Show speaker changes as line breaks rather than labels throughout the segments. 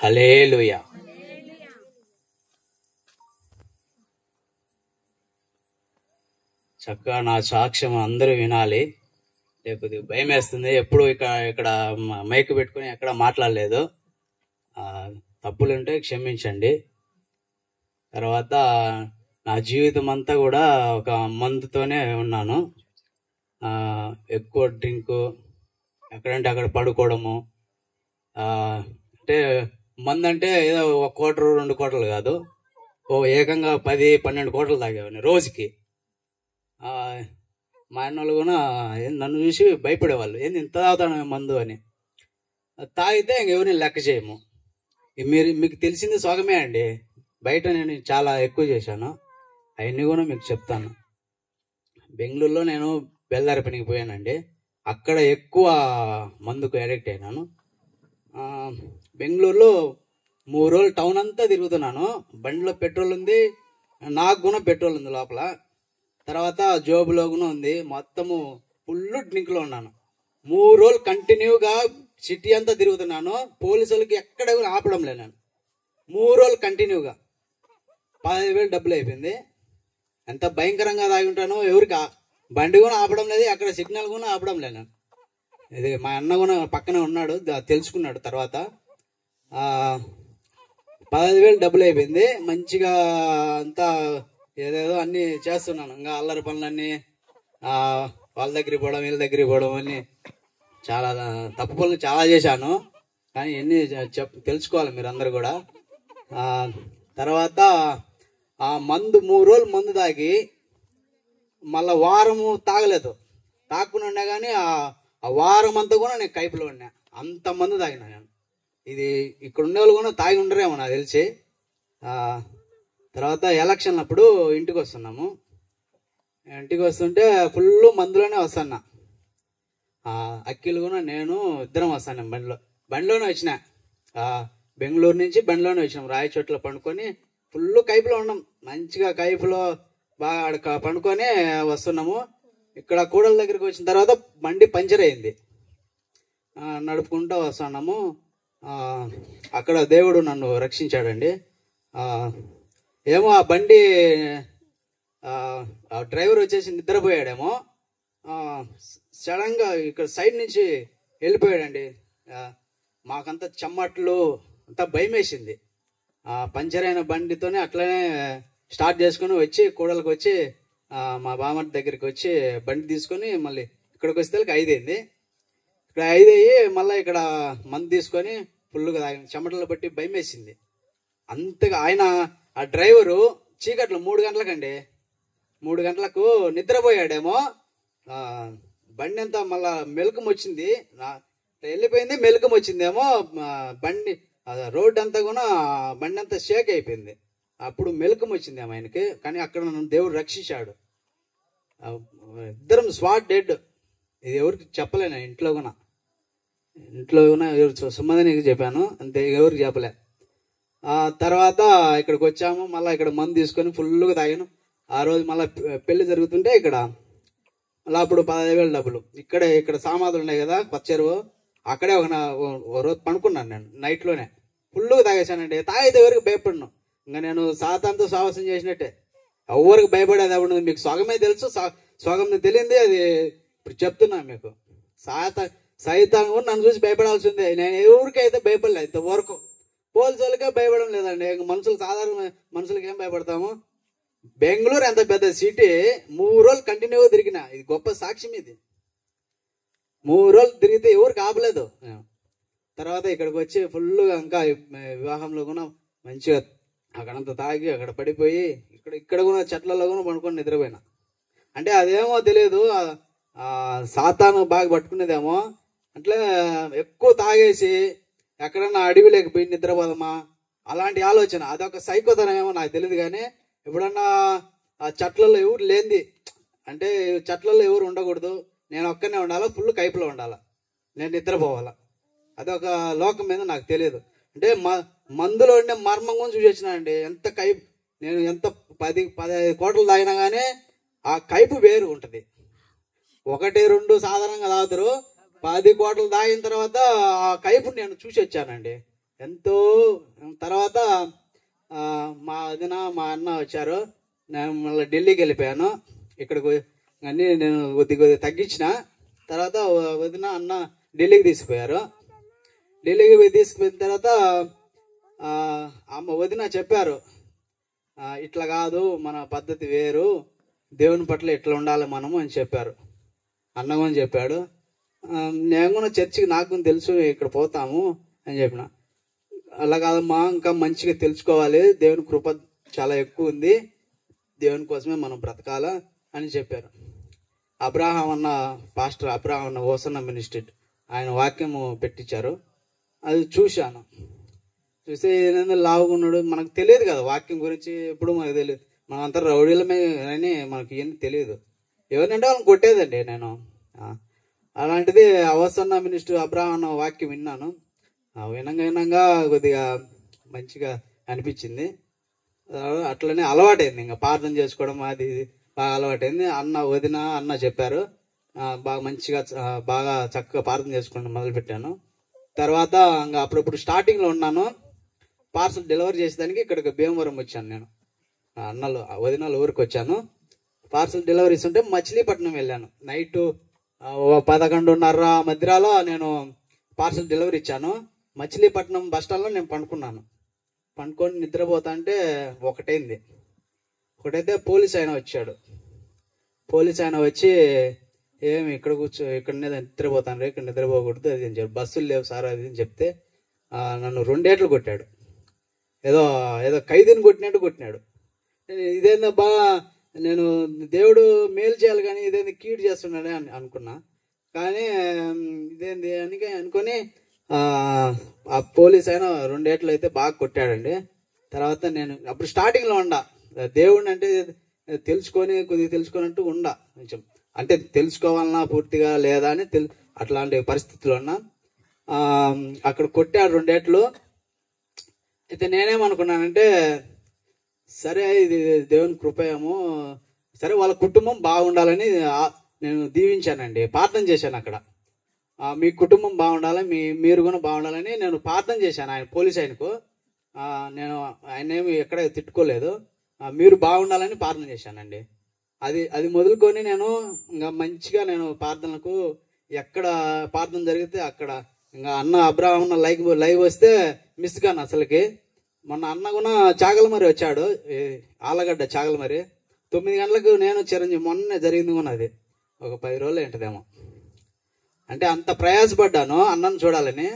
హల్లెలూయా. చక్కగా నా సాక్ష్యం అందరూ వినాలి. లేకపోతే భయం వేస్తుంది. ఎప్పుడు ఇక్కడ మైక్ పెట్టుకుని ఎక్కడ మాట్లాడలేదు. తప్పులుంటే క్షమించండి. తర్వాత నా జీవితం అంతా కూడా ఒక మందుతోనే ఉన్నాను. ఎక్కువ డ్రింకు, ఎక్కడంటే అక్కడ పడుకోవడము. అంటే మందు అంటే ఏదో 1 కోటరు 2 కోటలు కాదు, ఏకంగా 10-12 కోటలు తాగేవాడిని రోజుకి. మా అన్నోళ్ళు కూడా నన్ను చూసి భయపడేవాళ్ళు, ఏంది ఇంత తాగుతాను మందు అని. తాగితే ఇంకెవరిని లెక్క చేయము. మీకు తెలిసింది సగమే అండి. బయట నేను చాలా ఎక్కువ చేశాను. అవన్నీ కూడా మీకు చెప్తాను. బెంగళూరులో నేను బెల్లారి పనికి పోయానండి. అక్కడ ఎక్కువ మందుకు అడిక్ట్ అయినాను. బెంగళూరులో 3 రోజులు టౌన్ అంతా తిరుగుతున్నాను. బండిలో పెట్రోల్ ఉంది, నాకు కూడా పెట్రోల్ ఉంది లోపల. తర్వాత జోబులో కూడా ఉంది. మొత్తము ఫుల్ డ్రింక్లో ఉన్నాను. 3 రోజులు కంటిన్యూగా సిటీ అంతా తిరుగుతున్నాను. పోలీసులకి ఎక్కడ కూడా ఆపడం లేదు నేను. 3 రోజులు కంటిన్యూగా 15,000 డబ్బులు అయిపోయింది. ఎంత భయంకరంగా తాగి ఉంటానో. ఎవరికి బండి కూడా ఆపడం లేదు, అక్కడ సిగ్నల్ కూడా ఆపడం లేదు నేను. ఇది మా అన్న కూడా పక్కనే ఉన్నాడు, తెలుసుకున్నాడు తర్వాత. 15,000 డబ్బులు అయిపోయింది. మంచిగా అంతా ఏదేదో అన్ని చేస్తున్నాను. ఇంకా అల్లరి పనులన్నీ వాళ్ళ దగ్గరికి పోవడం, వీళ్ళ దగ్గరికి పోవడం అని చాలా తప్పు పనులు చాలా చేశాను. కానీ ఎన్ని తెలుసుకోవాలి మీరు అందరు కూడా. తర్వాత ఆ మందు 3 రోజులు మందు తాగి మళ్ళా వారము తాగలేదు. తాక్కుని ఉన్నా కానీ ఆ వారం అంతా కూడా నేను కైపులో ఉన్నా. అంత మందు తాగినా నేను. ఇది ఇక్కడ ఉండేవాళ్ళు కూడా తాగి ఉండరేమో నాకు తెలిసి. తర్వాత ఎలక్షన్ అప్పుడు ఇంటికి వస్తున్నాము. ఇంటికి వస్తుంటే ఫుల్ మందులోనే వస్తున్నా. అక్కిలు కూడా నేను ఇద్దరం వస్తాను. బండిలోనే వచ్చిన. బెంగళూరు నుంచి బండిలోనే వచ్చినాం. రాయచోట్ల పండుకొని ఫుల్ కైపులో ఉన్నాం. మంచిగా కైపులో బాగా పండుకొని వస్తున్నాము. ఇక్కడ కూడల దగ్గరికి వచ్చిన తర్వాత బండి పంచర్ అయింది. నడుపుకుంటూ వస్తున్నాము. అక్కడ దేవుడు నన్ను రక్షించాడండి. ఏమో ఆ బండి డ్రైవర్ వచ్చేసి నిద్రపోయాడేమో. సడన్గా ఇక్కడ సైడ్ నుంచి వెళ్ళిపోయాడండి. మాకంతా చెమ్మట్లు అంతా భయం వేసింది. పంచర్ అయిన బండితోనే అట్లనే స్టార్ట్ చేసుకుని వచ్చి కూడలకు వచ్చి మా బామర్ది దగ్గరికి వచ్చి బండి తీసుకొని మళ్ళీ ఇక్కడికి వస్తే 5 అయింది. ఇక్కడ 5 అయ్యి మళ్ళీ ఇక్కడ మందు తీసుకొని ఫుల్గా తాగిన. చెమటలు బట్టి భయం వేసింది అంతగా. ఆయన ఆ డ్రైవరు చీకట్లు 3 గంటలకండి, 3 గంటలకు నిద్రపోయాడేమో. బండి అంతా మళ్ళా మెలకం వచ్చింది, వెళ్ళిపోయింది. మెలకం వచ్చిందేమో బండి, రోడ్డు అంతా కూడా బండి అంతా షేక్ అయిపోయింది. అప్పుడు మెలకం వచ్చిందేమో ఆయనకి. కానీ అక్కడ నన్ను దేవుడు రక్షించాడు. ఇద్దరం స్పాట్ డెడ్. ఇది ఎవరికి చెప్పలేను. ఇంట్లో కూడా ఎవరు సుమ్మదినికి చెప్పాను అంతే, ఎవరికి చెప్పలే. తర్వాత ఇక్కడికి వచ్చాము. మళ్ళీ ఇక్కడ మందు తీసుకొని ఫుల్గా తాగాను. ఆ రోజు మళ్ళీ పెళ్లి జరుగుతుంటే ఇక్కడ మళ్ళీ అప్పుడు 15,000 డబ్బులు. ఇక్కడ సామాధులు ఉన్నాయి కదా పచ్చెరువు, అక్కడే ఒక రోజు పనుకున్నాను నేను నైట్లోనే. ఫుల్గా తాగేశానండి. తాగితే ఎవరికి భయపడను. ఇంకా నేను సాతానుతో సాహసం చేసినట్టే. ఎవరికి భయపడేది ఎవరు మీకు స్వగమే తెలుసు, స్వగం తెలియంది. అది ఇప్పుడు చెప్తున్నా మీకు. సైతాన్ కూడా నన్ను చూసి భయపడాల్సిందే. నేను ఎవరికైతే భయపడలేదు ఇంతవరకు. పోలీసులకే భయపడడం లేదండి. మనుషులు, సాధారణ మనుషులకి ఏం భయపడతాము. బెంగళూరు ఎంత పెద్ద సిటీ, 3 రోజులు కంటిన్యూగా తిరిగిన. ఇది గొప్ప సాక్ష్యం. ఇది 3 రోజులు తిరిగితే ఎవరికి ఆపలేదు. తర్వాత ఇక్కడికి వచ్చి ఫుల్గా ఇంకా వివాహంలో కూడా మంచిగా అక్కడంతా తాగి అక్కడ పడిపోయి ఇక్కడ కూడా చెట్లలో కూడా పడుకొని నిద్రపోయినా. అంటే అదేమో తెలియదు, సాతాను బాగా పట్టుకునేదేమో. అట్లా ఎక్కువ తాగేసి ఎక్కడన్నా అడవి లేకపోయి నిద్రపోదామా అలాంటి ఆలోచన. అదొక సైకోతనం ఏమో నాకు తెలియదు. కానీ ఎప్పుడన్నా ఆ చెట్లలో ఎవరు లేనిది, అంటే చెట్లలో ఎవరు ఉండకూడదు, నేను ఒక్కనే ఉండాలా, ఫుల్ కైపులో ఉండాలా, నేను నిద్రపోవాలా. అదొక లోకం మీద నాకు తెలియదు. అంటే మందులో ఉండే మర్మం కూడా చూసి వచ్చినా అండి. నేను ఎంత 10-15 కోటలు తాగినా కానీ ఆ కైపు వేరు ఉంటుంది. 1-2 సాధారణంగా తాగుతారు. 10 కోటలు తాగిన తర్వాత ఆ కైపు నేను చూసి వచ్చానండి. ఎంతో. తర్వాత మా వదిన మా అన్న వచ్చారు. నేను మళ్ళీ ఢిల్లీకి వెళ్ళిపోయాను. ఇక్కడికి అన్నీ నేను కొద్దిగా తగ్గించిన. తర్వాత వదిన అన్న ఢిల్లీకి తీసుకుపోయారు. ఢిల్లీకి తీసుకుపోయిన తర్వాత అమ్మ వదిన చెప్పారు, ఇట్లా కాదు, మన పద్ధతి వేరు, దేవుని పట్ల ఇట్లా ఉండాలి మనము అని చెప్పారు. అన్న కూడా చెప్పాడు. నేను కూడా చర్చికి నాకు తెలుసు, ఇక్కడ పోతాము అని చెప్పిన. అలా కాదమ్మా, ఇంకా మంచిగా తెలుసుకోవాలి, దేవుని కృప చాలా ఎక్కువ ఉంది, దేవుని కోసమే మనం బ్రతకాలా అని చెప్పారు. అబ్రాహాం అన్న పాస్టర్, అబ్రాహాం అన్న ఓసన్న మినిస్ట్రీ, ఆయన వాక్యము పెట్టించారు. అది చూశాను. చూస్తే ఏంటంటే లావుకున్నాడు. మనకు తెలియదు కదా వాక్యం గురించి, ఎప్పుడు మనకు తెలియదు. మనం అంతా రౌడీలమే అని మనకి ఏం తెలియదు. ఎవరినంటే వాళ్ళని కొట్టేదండి నేను. అలాంటిది ఓసన్న మినిస్టర్ అబ్రాహాం అన్న వాక్యం విన్నాను. వినంగా కొద్దిగా మంచిగా అనిపించింది. అట్లనే అలవాటైంది, ఇంకా ప్రార్థన చేసుకోవడం అది బాగా అలవాటైంది. వదిన అన్న చెప్పారు, బాగా మంచిగా బాగా చక్కగా ప్రార్థన చేసుకోవడం మొదలుపెట్టాను. తర్వాత ఇంకా అప్పుడప్పుడు స్టార్టింగ్లో ఉన్నాను. పార్సల్ డెలివరీ చేసేదానికి ఇక్కడికి భీమవరం వచ్చాను. నేను వదినలు ఊరికి వచ్చాను. పార్సల్ డెలివరీ ఇస్తుంటే మచిలీపట్నం వెళ్ళాను. నైట్ 11:30 మధ్యలో నేను పార్సల్ డెలివరీ ఇచ్చాను. మచిలీపట్నం బస్ స్టాండ్లో నేను పండుకొని నిద్రపోతా అంటే 1 అయింది. 1 అయితే పోలీస్ ఆయన వచ్చాడు. పోలీస్ ఆయన వచ్చి, ఏమి ఇక్కడ ఇక్కడ నిద్రపోతాను, ఇక్కడ నిద్రపోకూడదు అది అని చెప్పి, బస్సులు లేవు సార్ అది అని చెప్తే నన్ను 2 ఏట్లు కొట్టాడు. ఏదో ఖైదీని కొట్టినట్టు కొట్టినాడు. ఇదేందబ్బా, నేను దేవుడు మేలు చేయాలి కానీ ఇదేంది కీడు చేస్తున్నాడే అని అనుకున్నా. కానీ ఇదేంది అని అనుకొని ఆ పోలీస్ ఆయన 2 ఏట్లు అయితే బాగా కొట్టాడండి. తర్వాత నేను అప్పుడు స్టార్టింగ్లో దేవుడిని అంటే కొద్దిగా తెలుసుకున్నట్టు కొంచెం అంటే తెలుసుకోవాలన్నా పూర్తిగా లేదా అని అట్లాంటి పరిస్థితుల్లో ఉన్నా. అక్కడ కొట్టాడు 2 ఏట్లు. అయితే నేనేమనుకున్నానంటే, సరే ఇది దేవుని కృపయేమో, సరే వాళ్ళ కుటుంబం బాగుండాలని నేను దీవించానండి, ప్రార్థన చేశాను. అక్కడ మీ కుటుంబం బాగుండాలి, మీరు కూడా బాగుండాలని నేను ప్రార్థన చేశాను. ఆయన పోలీస్ ఆయనకు నేను ఆయనేమి ఎక్కడ తిట్టుకోలేదు, మీరు బాగుండాలని ప్రార్థన చేశానండి. అది మొదలుకొని నేను ఇంకా మంచిగా నేను ప్రార్థనలకు ఎక్కడ ప్రార్థన జరిగితే అక్కడ ఇంకా అన్న అబ్రాహాం లైవ్ వస్తే మిస్ కాను అసలుకి. మొన్న అన్న కూడా చాగలమరి వచ్చాడు, ఆలగడ్డ చాగలమరి. 9 గంటలకు నేను చిరంజీవి మొన్న జరిగింది కూడా అది ఒక 10 రోజులు ఏంటదేమో. అంటే అంత ప్రయాసపడ్డాను అన్నను చూడాలని.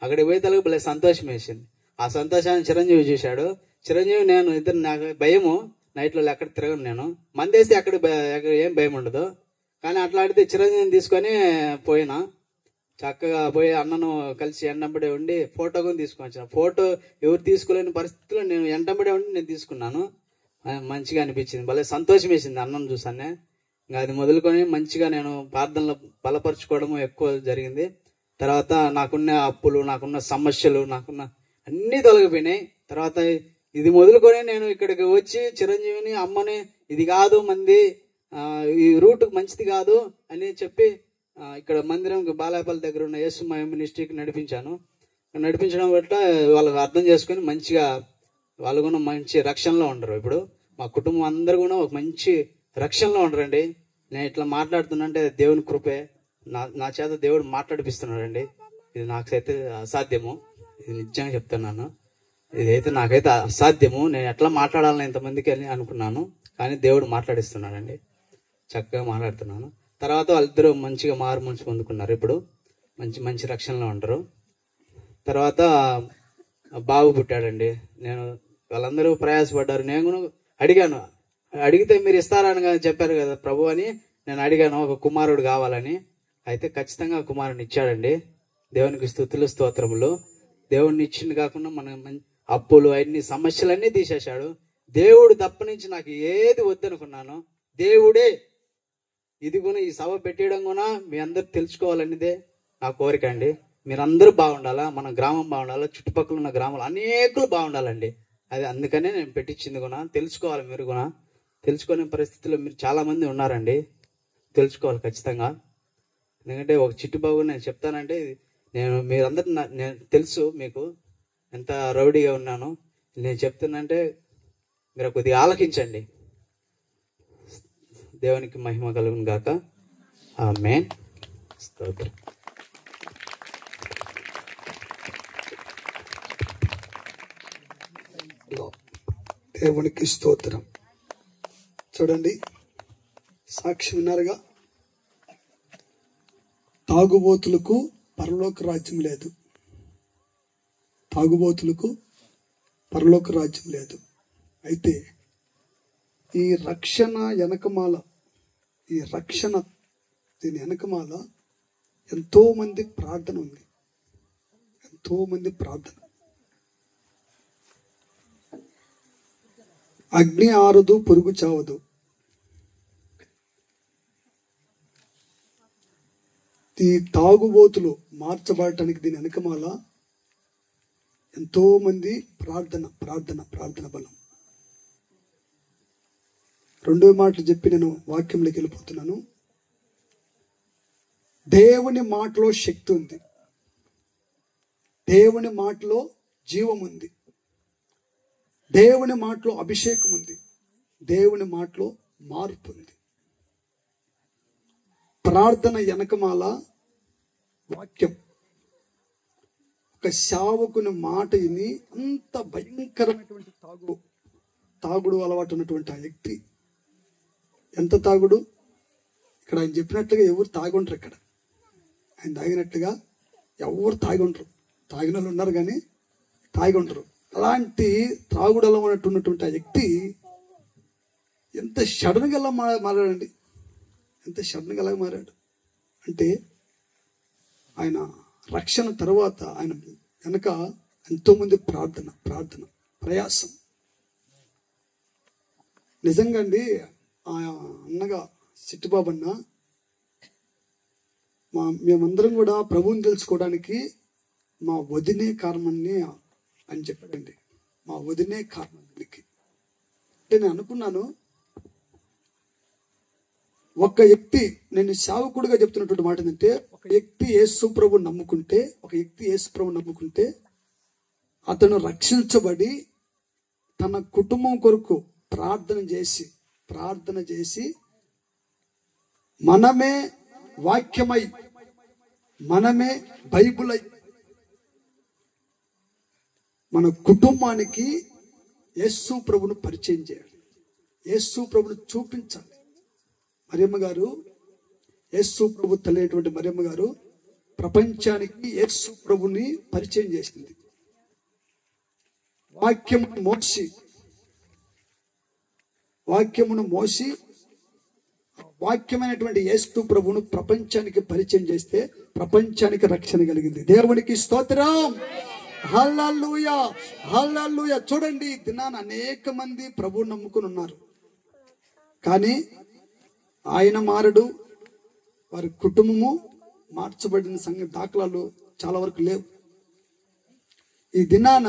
అక్కడికి పోయి తలకు భలే సంతోషం వేసింది. ఆ సంతోషాన్ని చిరంజీవి చూశాడు. చిరంజీవి నేను ఇద్దరు, నాకు భయము, నైట్లో ఎక్కడ తిరగను నేను, మందేస్తే అక్కడ ఏం భయం ఉండదు. కానీ అట్లాంటిది చిరంజీవిని తీసుకొని పోయినా, చక్కగా పోయి అన్నను కలిసి ఎండంబడే ఉండి ఫోటో కూడా తీసుకొని వచ్చాను. ఫోటో ఎవరు తీసుకోలేని పరిస్థితుల్లో నేను ఎండంబడే ఉండి నేను తీసుకున్నాను. మంచిగా అనిపించింది, భలే సంతోషం వేసింది అన్నను చూసానే. ఇంకా అది మొదలుకొని మంచిగా నేను ప్రార్థనలో బలపరుచుకోవడము ఎక్కువ జరిగింది. తర్వాత నాకున్న అప్పులు, నాకున్న సమస్యలు, నాకున్న అన్నీ తొలగిపోయినాయి. తర్వాత ఇది మొదలుకొని నేను ఇక్కడికి వచ్చి చిరంజీవిని అమ్మని, ఇది కాదు మంది, ఈ రూట్ మంచిది కాదు అని చెప్పి ఇక్కడ మందిరం బాలాపల్లి దగ్గర ఉన్న యేసుమయ మినిస్ట్రీకి నడిపించడం బట్ట వాళ్ళకి అర్థం చేసుకొని మంచిగా వాళ్ళు కూడా మంచి రక్షణలో ఉండరు. ఇప్పుడు మా కుటుంబం అందరూ కూడా ఒక మంచి రక్షణలో ఉండరండి. నేను ఇట్లా మాట్లాడుతున్నంటే దేవుని కృపే, నా చేత దేవుడు మాట్లాడిపిస్తున్నాడండి. ఇది నాకైతే అసాధ్యము, ఇది నిజంగా చెప్తున్నాను, ఇదైతే నాకైతే అసాధ్యము. నేను ఎట్లా మాట్లాడాలని ఇంతమందికి అని అనుకున్నాను, కానీ దేవుడు మాట్లాడిస్తున్నాడండి, చక్కగా మాట్లాడుతున్నాను. తర్వాత వాళ్ళిద్దరూ మంచిగా మారు మనసు పొందుకున్నారు. ఇప్పుడు మంచి రక్షణలో ఉంటారు. తర్వాత బాబు పుట్టాడండి. వాళ్ళందరూ ప్రయాసపడ్డారు. నేను కూడా అడిగాను, అడిగితే మీరు ఇస్తారని చెప్పారు కదా ప్రభు అని నేను అడిగాను, ఒక కుమారుడు కావాలని. అయితే ఖచ్చితంగా కుమారుని ఇచ్చాడండి. దేవునికి స్తుతులు స్తోత్రములు. దేవుడిని ఇచ్చింది కాకుండా మన అప్పులు అన్ని సమస్యలన్నీ తీసేశాడు. దేవుడు తప్ప నుంచి నాకు ఏది వద్దనుకున్నాను దేవుడే. ఇది కూడా ఈ సభ పెట్టడం కూడా మీ అందరు తెలుసుకోవాలనేదే నా కోరిక అండి. మీరందరూ బాగుండాలా, మన గ్రామం బాగుండాలా, చుట్టుపక్కల ఉన్న గ్రామాలు అనేకులు బాగుండాలండి. అది అందుకనే నేను పెట్టించింది కూడా. తెలుసుకోవాలి, మీరు కూడా తెలుసుకునే పరిస్థితుల్లో మీరు చాలా మంది ఉన్నారండి, తెలుసుకోవాలి ఖచ్చితంగా. ఎందుకంటే ఒక చిట్టుబాబు నేను చెప్తానంటే, మీరందరూ నేను తెలుసు మీకు, ఎంత రౌడీగా ఉన్నానో నేను చెప్తున్నంటే మీరు కొద్దిగా ఆలకించండి. దేవునికి మహిమ కలుగును గాక. ఆమేన్. స్తోత్రం.
దేవునికి స్తోత్రం. చూడండి, సాక్షి విన్నారుగా, తాగుబోతులకు పరలోక రాజ్యం లేదు. తాగుబోతులకు పరలోక రాజ్యం లేదు. అయితే ఈ రక్షణ వెనకమాల, ఈ రక్షణ దీని వెనకమాల ఎంతో మంది ప్రార్థన ఉంది. ఎంతో మంది ప్రార్థన. అగ్ని ఆరదు, పురుగు చావదు. ఈ తాగుబోతులు మార్చబడటానికి దీని వెనకమాల ఎంతో మంది ప్రార్థన ప్రార్థన ప్రార్థన బలం. రెండో మాటలు చెప్పి నేను వాక్యంలోకి వెళ్ళిపోతున్నాను. దేవుని మాటలో శక్తి ఉంది. దేవుని మాటలో జీవం ఉంది. దేవుని మాటలో అభిషేకం ఉంది. దేవుని మాటలో మార్పు ఉంది. ప్రార్థన వెనకమాల వాక్యం. ఒక సేవకుని మాట విని అంత భయంకరమైనటువంటి తాగుడు అలవాటు ఉన్నటువంటి ఆ వ్యక్తి, ఎంత తాగుడు, ఇక్కడ ఆయన చెప్పినట్లుగా ఎవరు తాగుంటారు. ఇక్కడ ఆయన తాగినట్లుగా ఎవరు తాగుంటారు. తాగిన వాళ్ళు ఉన్నారు కానీ తాగుంటారు. అలాంటి త్రాగుడు అలవాటు ఉన్నటువంటి ఆ వ్యక్తి ఎంత సడన్గా మారాడండి. ఎంత సడన్గా మారాడు అంటే, ఆయన రక్షణ తర్వాత ఆయన వెనక ఎంతోమంది ప్రార్థన ప్రార్థన ప్రయాసం. నిజంగా అండి, ఆ అన్నగా సిట్టుబాబు అన్న, మేమందరం కూడా ప్రభువుని తెలుసుకోవడానికి మా వదినే కారణమని అని చెప్పాడండి. మా వదినే కారణం దీనికి. అంటే నేను అనుకున్నాను, ఒక వ్యక్తి, నేను సేవకుడిగా చెప్తున్నటువంటి మాట ఏంటంటే, ఒక వ్యక్తి యేసు ప్రభువుని నమ్ముకుంటే అతను రక్షించబడి తన కుటుంబం కొరకు ప్రార్థన చేసి మనమే వాక్యమై, మనమే బైబుల్ అయి, మన కుటుంబానికి యేసు ప్రభువును పరిచయం చేయాలి. యేసు ప్రభువును చూపించాలి. మరియమ్మ గారు, యేసు ప్రభు తల్లినటువంటి మరియమ్మ గారు ప్రపంచానికి యేసు ప్రభుని పరిచయం చేసింది. వాక్యమును మోసి వాక్యమైనటువంటి యేసు ప్రభువును ప్రపంచానికి పరిచయం చేస్తే ప్రపంచానికి రక్షణ కలిగింది. దేవునికి స్తోత్రం. హల్లెలూయా, హల్లెలూయా. చూడండి, దినాన అనేక మంది ప్రభువుని నమ్ముకుని ఉన్నారు, కానీ ఆయన మారడు, వారి కుటుంబము మార్చబడిన సంగతి దాఖలాలు చాలా వరకు లేవు. ఈ దినాన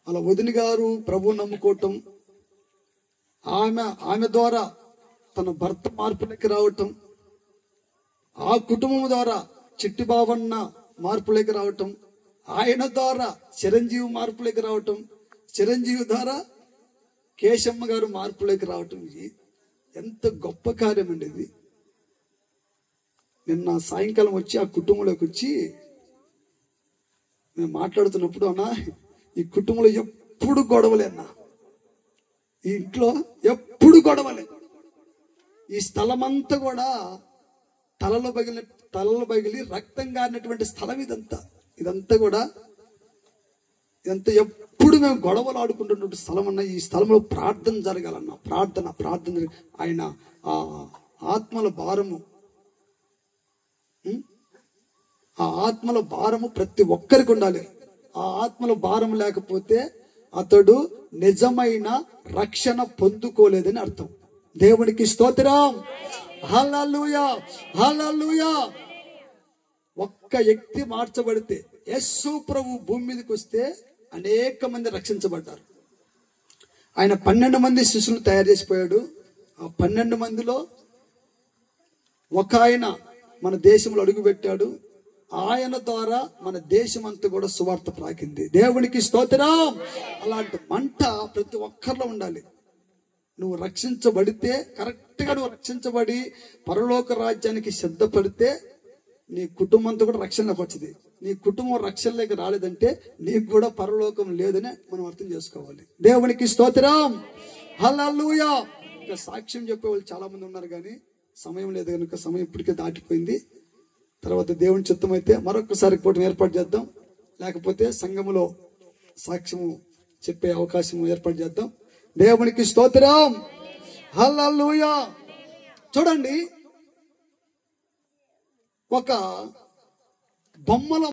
వాళ్ళ వదిన గారు ప్రభువుని నమ్ముకోవటం, ఆమె ద్వారా తన భర్త మార్పులోకి రావటం, ఆ కుటుంబం ద్వారా చిట్టిబాబన్న మార్పులోకి రావటం, ఆయన ద్వారా చిరంజీవి మార్పులోకి రావటం, చిరంజీవి ద్వారా కేశమ్మ గారు మార్పులోకి రావటం, ఎంత గొప్ప కార్యం అండి ఇది. నిన్న సాయంకాలం వచ్చి ఆ కుటుంబంలోకి వచ్చి మేము మాట్లాడుతున్నప్పుడు, అన్నా ఈ కుటుంబంలో ఎప్పుడు గొడవలే అన్నా, ఈ ఇంట్లో ఎప్పుడు గొడవలే, ఈ స్థలం అంతా కూడా తలలో పగిలి రక్తం గారినటువంటి స్థలం ఇదంతా కూడా ఎప్పుడు మేము గొడవలు ఆడుకుంటున్నటువంటి స్థలం అన్న. ఈ స్థలంలో ప్రార్థన జరగాలన్న, ప్రార్థన ఆయన ఆ ఆత్మల భారము ప్రతి ఒక్కరికి ఉండాలి. ఆ ఆత్మల భారం లేకపోతే అతడు నిజమైన రక్షణ పొందుకోలేదని అర్థం. దేవునికి స్తోత్రం. హల్లెలూయా, హల్లెలూయా. ఒక్క వ్యక్తి మార్చబడితే, యేసు ప్రభు భూమి మీదకి వస్తే అనేక మంది రక్షించబడ్డారు. ఆయన 12 మంది శిష్యులు తయారు చేసిపోయాడు. ఆ 12 మందిలో ఒక ఆయన మన దేశంలో అడుగు పెట్టాడు. ఆయన ద్వారా మన దేశం అంతా కూడా సువార్త ప్రాకింది. దేవునికి స్తోత్రం. అలాంటి మంట ప్రతి ఒక్కరిలో ఉండాలి. నువ్వు రక్షించబడితే, కరెక్ట్ గా నువ్వు రక్షించబడి పరలోక రాజ్యానికి సిద్ధపడితే నీ కుటుంబంతో కూడా రక్షణలోకి వచ్చింది. నీ కుటుంబం రక్షణలోకి రాలేదంటే నీకు కూడా పరలోకం లేదని మనం అర్థం చేసుకోవాలి. దేవునికి స్తోత్రం. హల్లెలూయా. ఇంకా సాక్ష్యం చెప్పే వాళ్ళు చాలా మంది ఉన్నారు, కానీ సమయం లేదు కనుక సమయం ఇప్పటికే దాటిపోయింది. తర్వాత దేవుని చిత్తం అయితే మరొకసారి పోటీ ఏర్పాటు చేద్దాం, లేకపోతే సంఘములో సాక్ష్యము చెప్పే అవకాశం ఏర్పాటు చేద్దాం. దేవునికి స్తోత్రం. హల్లెలూయా. చూడండి, ఒక బొమ్మల